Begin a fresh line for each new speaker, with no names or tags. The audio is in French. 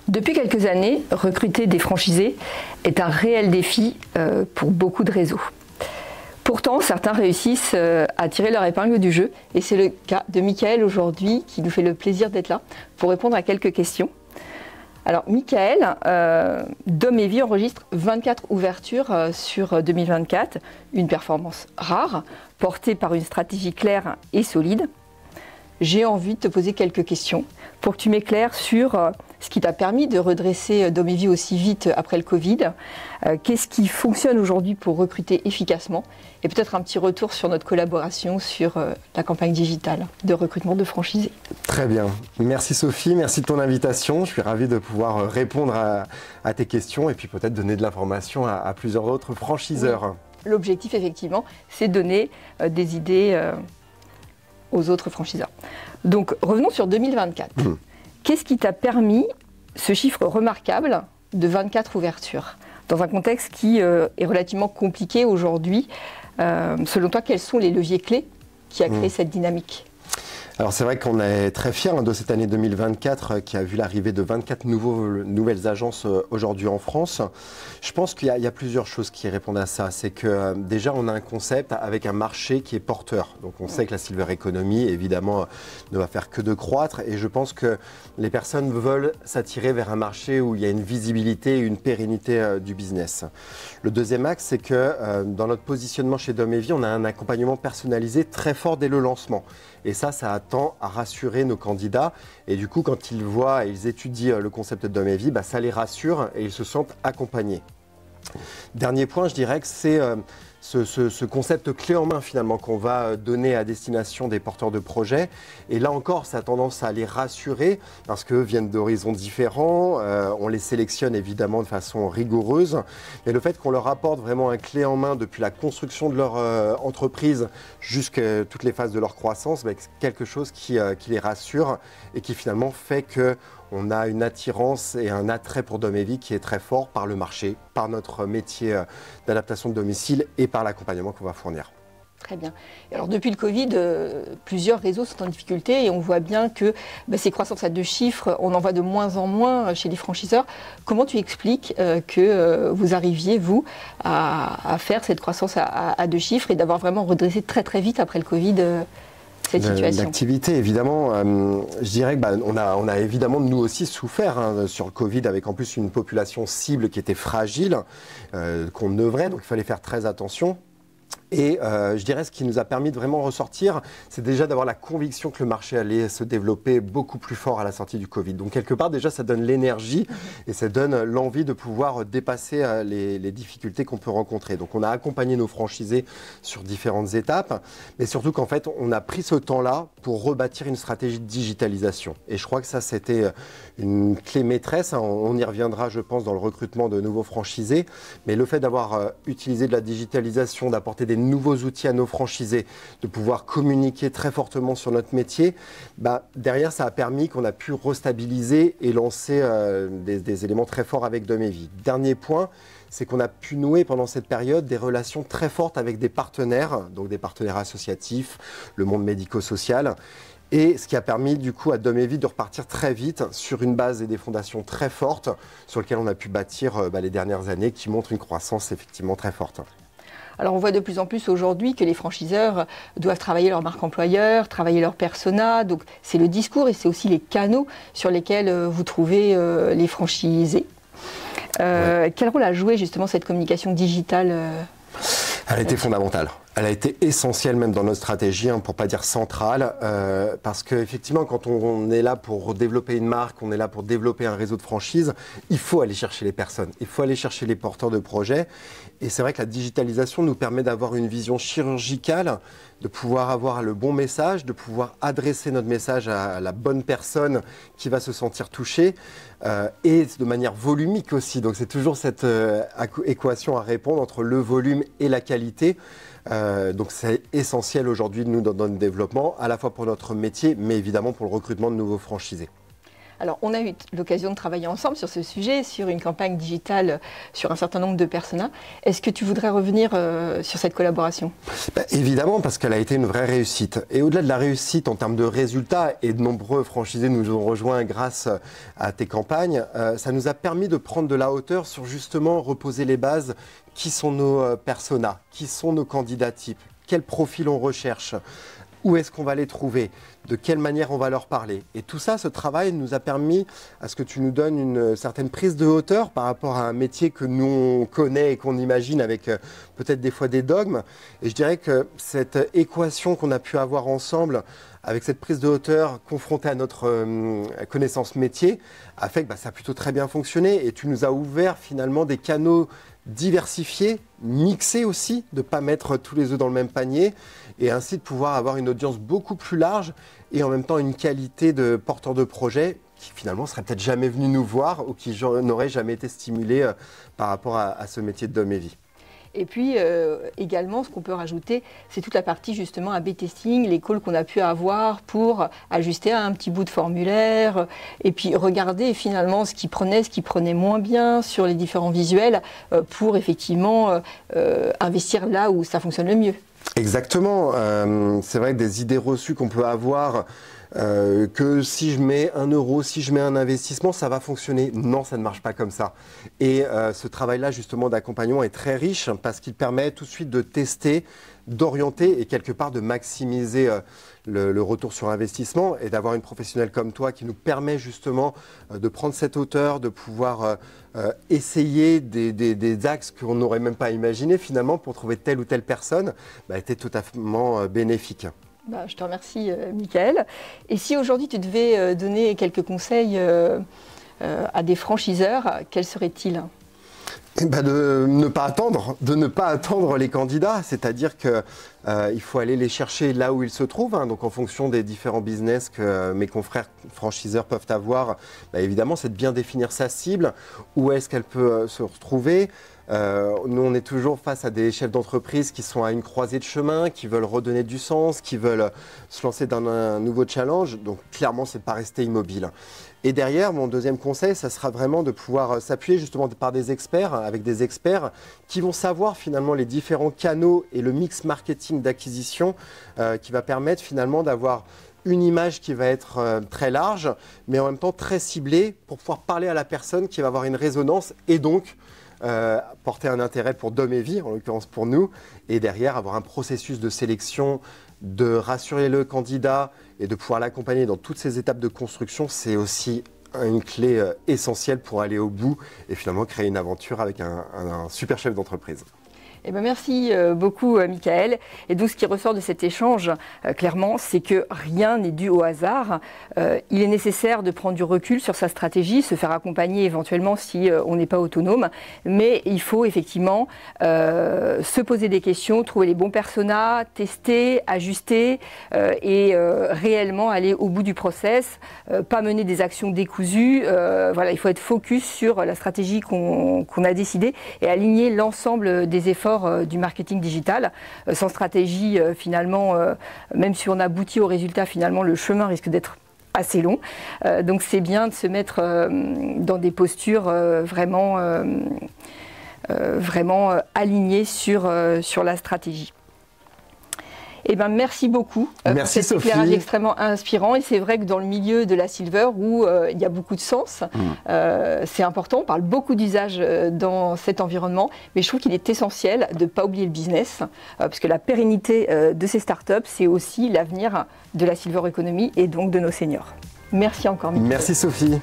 Depuis quelques années, recruter des franchisés est un réel défi pour beaucoup de réseaux. Pourtant, certains réussissent à tirer leur épingle du jeu et c'est le cas de Michael aujourd'hui qui nous fait le plaisir d'être là pour répondre à quelques questions. Alors Michael, Dom&Vie enregistre 24 ouvertures sur 2024, une performance rare, portée par une stratégie claire et solide. J'ai envie de te poser quelques questions pour que tu m'éclaires sur ce qui t'a permis de redresser Dom&Vie aussi vite après le Covid. Qu'est-ce qui fonctionne aujourd'hui pour recruter efficacement? Et peut-être un petit retour sur notre collaboration sur la campagne digitale de recrutement de franchisés.
Très bien. Merci Sophie, merci de ton invitation. Je suis ravi de pouvoir répondre à tes questions et puis peut-être donner de l'information à plusieurs autres franchiseurs.
Oui. L'objectif, effectivement, c'est de donner des idées aux autres franchiseurs. Donc, revenons sur 2024. Qu'est-ce qui t'a permis ce chiffre remarquable de 24 ouvertures dans un contexte qui est relativement compliqué aujourd'hui? Selon toi, quels sont les leviers clés qui a créé cette dynamique?
Alors c'est vrai qu'on est très fiers de cette année 2024 qui a vu l'arrivée de 24 nouvelles agences aujourd'hui en France. Je pense qu'il y a plusieurs choses qui répondent à ça. C'est que déjà on a un concept avec un marché qui est porteur. Donc on sait que la silver economy évidemment ne va faire que de croître et je pense que les personnes veulent s'attirer vers un marché où il y a une visibilité et une pérennité du business. Le deuxième axe, c'est que dans notre positionnement chez Dom&Vie, on a un accompagnement personnalisé très fort dès le lancement. Et ça tend à rassurer nos candidats. Et du coup, quand ils voient et ils étudient le concept de Dom&Vie, ça les rassure et ils se sentent accompagnés. Dernier point, je dirais que c'est ce concept clé en main finalement qu'on va donner à destination des porteurs de projets. Et là encore, ça a tendance à les rassurer parce qu'eux viennent d'horizons différents. On les sélectionne évidemment de façon rigoureuse. Mais le fait qu'on leur apporte vraiment un clé en main depuis la construction de leur entreprise jusqu'à toutes les phases de leur croissance, c'est quelque chose qui les rassure et qui finalement fait que on a une attirance et un attrait pour Dom&Vie qui est très fort par le marché, par notre métier d'adaptation de domicile et par l'accompagnement qu'on va fournir.
Très bien. Et alors depuis le Covid, plusieurs réseaux sont en difficulté et on voit bien que ces croissances à deux chiffres, on en voit de moins en moins chez les franchiseurs. Comment tu expliques que vous arriviez, vous, à faire cette croissance à deux chiffres et d'avoir vraiment redressé très très vite après le Covid cette situation?
L'activité, évidemment, je dirais qu'on a évidemment nous aussi souffert sur le Covid avec en plus une population cible qui était fragile, qu'on œuvrait, donc il fallait faire très attention. Et je dirais ce qui nous a permis de vraiment ressortir, c'est déjà d'avoir la conviction que le marché allait se développer beaucoup plus fort à la sortie du Covid. Donc quelque part déjà ça donne l'énergie et ça donne l'envie de pouvoir dépasser les difficultés qu'on peut rencontrer. Donc on a accompagné nos franchisés sur différentes étapes, mais surtout qu'en fait on a pris ce temps-là pour rebâtir une stratégie de digitalisation. Et je crois que ça c'était une clé maîtresse, on y reviendra je pense dans le recrutement de nouveaux franchisés, mais le fait d'avoir utilisé de la digitalisation, d'apporter des nouveaux outils à nos franchisés, de pouvoir communiquer très fortement sur notre métier, derrière ça a permis qu'on a pu restabiliser et lancer des éléments très forts avec Dom&Vie. Dernier point, c'est qu'on a pu nouer pendant cette période des relations très fortes avec des partenaires, donc des partenaires associatifs, le monde médico-social, et ce qui a permis du coup à Dom&Vie de repartir très vite sur une base et des fondations très fortes sur lesquelles on a pu bâtir les dernières années qui montrent une croissance effectivement très forte.
Alors on voit de plus en plus aujourd'hui que les franchiseurs doivent travailler leur marque employeur, travailler leur persona, donc c'est le discours et c'est aussi les canaux sur lesquels vous trouvez les franchisés. Quel rôle a joué justement cette communication digitale
Elle a été fondamentale. Elle a été essentielle même dans notre stratégie, pour ne pas dire centrale, parce qu'effectivement, quand on est là pour développer une marque, on est là pour développer un réseau de franchises, il faut aller chercher les personnes, il faut aller chercher les porteurs de projets. Et c'est vrai que la digitalisation nous permet d'avoir une vision chirurgicale, de pouvoir avoir le bon message, de pouvoir adresser notre message à la bonne personne qui va se sentir touchée, et de manière volumique aussi. Donc c'est toujours cette équation à répondre entre le volume et la qualité. Donc c'est essentiel aujourd'hui nous dans notre développement, à la fois pour notre métier, mais évidemment pour le recrutement de nouveaux franchisés.
Alors, on a eu l'occasion de travailler ensemble sur ce sujet, sur une campagne digitale, sur un certain nombre de personas. Est-ce que tu voudrais revenir sur cette collaboration?
Évidemment, parce qu'elle a été une vraie réussite. Et au-delà de la réussite en termes de résultats, et de nombreux franchisés nous ont rejoints grâce à tes campagnes, ça nous a permis de prendre de la hauteur sur justement reposer les bases. Qui sont nos personas? Qui sont nos candidats types? Quel profil on recherche? Où est-ce qu'on va les trouver? De quelle manière on va leur parler? Et tout ça, ce travail nous a permis à ce que tu nous donnes une certaine prise de hauteur par rapport à un métier que nous on connaît et qu'on imagine avec peut-être des fois des dogmes. Et je dirais que cette équation qu'on a pu avoir ensemble, avec cette prise de hauteur confrontée à notre connaissance métier, a fait que ça a plutôt très bien fonctionné. Et tu nous as ouvert finalement des canaux diversifiés, mixés aussi, de ne pas mettre tous les œufs dans le même panier, et ainsi de pouvoir avoir une audience beaucoup plus large et en même temps une qualité de porteur de projet qui finalement ne serait peut-être jamais venu nous voir ou qui n'aurait jamais été stimulé par rapport à ce métier de Dom et Vie.
Et puis également, ce qu'on peut rajouter, c'est toute la partie justement A/B testing, les calls qu'on a pu avoir pour ajuster un petit bout de formulaire et puis regarder finalement ce qui prenait moins bien sur les différents visuels pour effectivement investir là où ça fonctionne le mieux.
Exactement. C'est vrai que des idées reçues qu'on peut avoir, que si je mets 1 euro, si je mets un investissement, ça va fonctionner. Non, ça ne marche pas comme ça. Et ce travail-là, justement, d'accompagnement est très riche parce qu'il permet tout de suite de tester, d'orienter et quelque part de maximiser le retour sur investissement et d'avoir une professionnelle comme toi qui nous permet justement de prendre cette hauteur, de pouvoir essayer des axes qu'on n'aurait même pas imaginé finalement pour trouver telle ou telle personne, était totalement bénéfique.
Je te remercie, Michael. Et si aujourd'hui tu devais donner quelques conseils à des franchiseurs, quels seraient-ils?
De ne pas attendre les candidats, c'est-à-dire qu'il faut aller les chercher là où ils se trouvent. Donc en fonction des différents business que mes confrères franchiseurs peuvent avoir, évidemment c'est de bien définir sa cible, où est-ce qu'elle peut se retrouver. Nous, on est toujours face à des chefs d'entreprise qui sont à une croisée de chemin, qui veulent redonner du sens, qui veulent se lancer dans un nouveau challenge. Donc, clairement, c'est de ne pas rester immobile. Et derrière, mon deuxième conseil, ça sera vraiment de pouvoir s'appuyer justement par des experts, avec des experts qui vont savoir finalement les différents canaux et le mix marketing d'acquisition qui va permettre finalement d'avoir une image qui va être très large, mais en même temps très ciblée pour pouvoir parler à la personne qui va avoir une résonance et donc porter un intérêt pour Dom et Vie, en l'occurrence pour nous, et derrière avoir un processus de sélection, de rassurer le candidat et de pouvoir l'accompagner dans toutes ces étapes de construction, c'est aussi une clé essentielle pour aller au bout et finalement créer une aventure avec un super chef d'entreprise.
Merci beaucoup, Michael. Et donc, ce qui ressort de cet échange, clairement, c'est que rien n'est dû au hasard. Il est nécessaire de prendre du recul sur sa stratégie, se faire accompagner éventuellement si on n'est pas autonome. Mais il faut effectivement se poser des questions, trouver les bons personas, tester, ajuster et réellement aller au bout du process, pas mener des actions décousues. Voilà, il faut être focus sur la stratégie qu'on a décidée et aligner l'ensemble des efforts du marketing digital. Sans stratégie, finalement, même si on aboutit au résultat, finalement, le chemin risque d'être assez long. Donc c'est bien de se mettre dans des postures vraiment alignées sur la stratégie. Merci beaucoup
pour
cet éclairage extrêmement inspirant. Et c'est vrai que dans le milieu de la silver, où il y a beaucoup de sens, c'est important. On parle beaucoup d'usage dans cet environnement, mais je trouve qu'il est essentiel de ne pas oublier le business, parce que la pérennité de ces startups, c'est aussi l'avenir de la silver economy et donc de nos seniors. Merci encore, Michael.
Merci, Sophie.